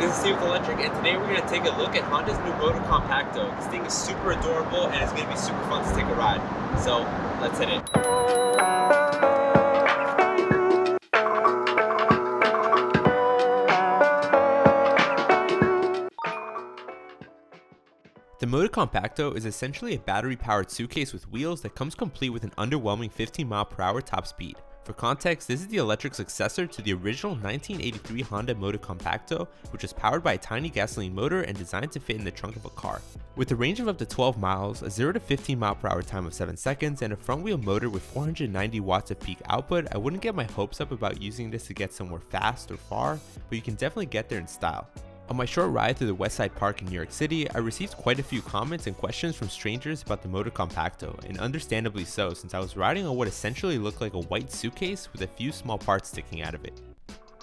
this is Steve with Electrek, and today we're going to take a look at Honda's new Motocompacto. This thing is super adorable and it's going to be super fun to take a ride. So, let's hit it. The Motocompacto is essentially a battery-powered suitcase with wheels that comes complete with an underwhelming 15 mph top speed. For context, this is the electric successor to the original 1983 Honda Motocompacto, which is powered by a tiny gasoline motor and designed to fit in the trunk of a car. With a range of up to 12 miles, a 0 to 15 mph time of 7 seconds, and a front wheel motor with 490 watts of peak output, I wouldn't get my hopes up about using this to get somewhere fast or far, but you can definitely get there in style. On my short ride through the West Side Park in New York City, I received quite a few comments and questions from strangers about the Motocompacto, and understandably so, since I was riding on what essentially looked like a white suitcase with a few small parts sticking out of it.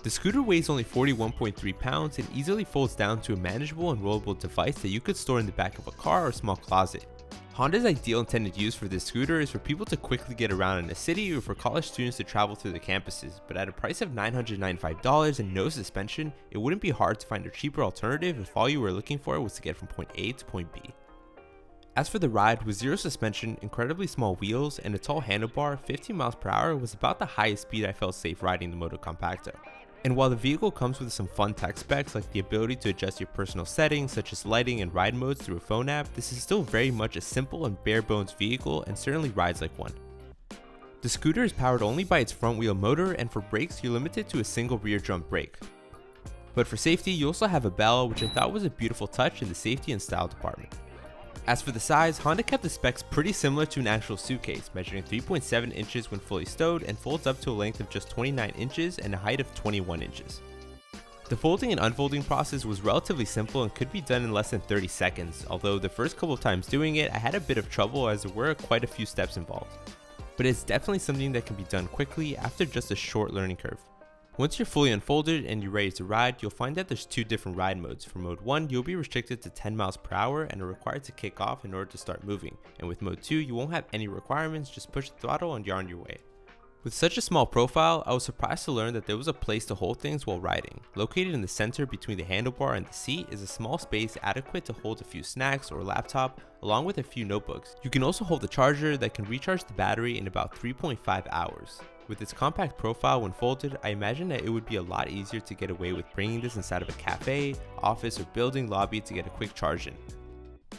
The scooter weighs only 41.3 pounds and easily folds down to a manageable and rollable device that you could store in the back of a car or small closet. Honda's ideal intended use for this scooter is for people to quickly get around in a city or for college students to travel through the campuses, but at a price of $995 and no suspension, it wouldn't be hard to find a cheaper alternative if all you were looking for was to get from point A to point B. As for the ride, with zero suspension, incredibly small wheels, and a tall handlebar, 15 mph was about the highest speed I felt safe riding the Motocompacto. And while the vehicle comes with some fun tech specs like the ability to adjust your personal settings such as lighting and ride modes through a phone app, this is still very much a simple and bare bones vehicle and certainly rides like one. The scooter is powered only by its front wheel motor, and for brakes you're limited to a single rear drum brake. But for safety you also have a bell, which I thought was a beautiful touch in the safety and style department. As for the size, Honda kept the specs pretty similar to an actual suitcase, measuring 3.7 inches when fully stowed and folds up to a length of just 29 inches and a height of 21 inches. The folding and unfolding process was relatively simple and could be done in less than 30 seconds, although the first couple of times doing it I had a bit of trouble as there were quite a few steps involved. But it's definitely something that can be done quickly after just a short learning curve. Once you're fully unfolded and you're ready to ride, you'll find that there's two different ride modes. For mode 1, you'll be restricted to 10 mph and are required to kick off in order to start moving. And with mode 2, you won't have any requirements, just push the throttle and you're on your way. With such a small profile, I was surprised to learn that there was a place to hold things while riding. Located in the center between the handlebar and the seat is a small space adequate to hold a few snacks or a laptop, along with a few notebooks. You can also hold a charger that can recharge the battery in about 3.5 hours. With its compact profile when folded, I imagine that it would be a lot easier to get away with bringing this inside of a cafe, office, or building lobby to get a quick charge in.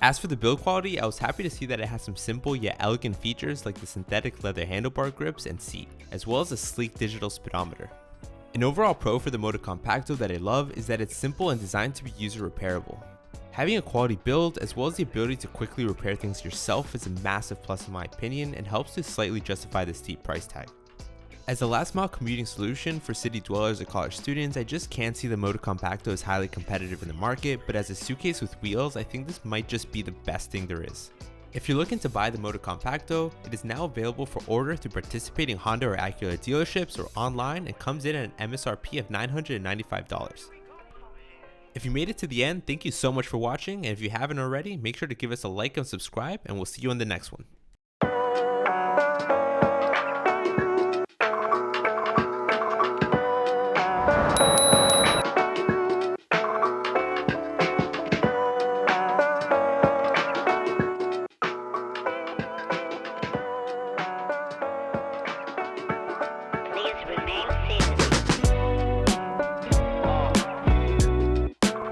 As for the build quality, I was happy to see that it has some simple yet elegant features like the synthetic leather handlebar grips and seat, as well as a sleek digital speedometer. An overall pro for the Motocompacto that I love is that it's simple and designed to be user repairable. Having a quality build as well as the ability to quickly repair things yourself is a massive plus in my opinion and helps to slightly justify the steep price tag. As a last mile commuting solution for city dwellers or college students, I just can't see the Motocompacto as highly competitive in the market, but as a suitcase with wheels, I think this might just be the best thing there is. If you're looking to buy the Motocompacto, it is now available for order through participating Honda or Acura dealerships or online and comes in at an MSRP of $995. If you made it to the end, thank you so much for watching, and if you haven't already, make sure to give us a like and subscribe, and we'll see you in the next one.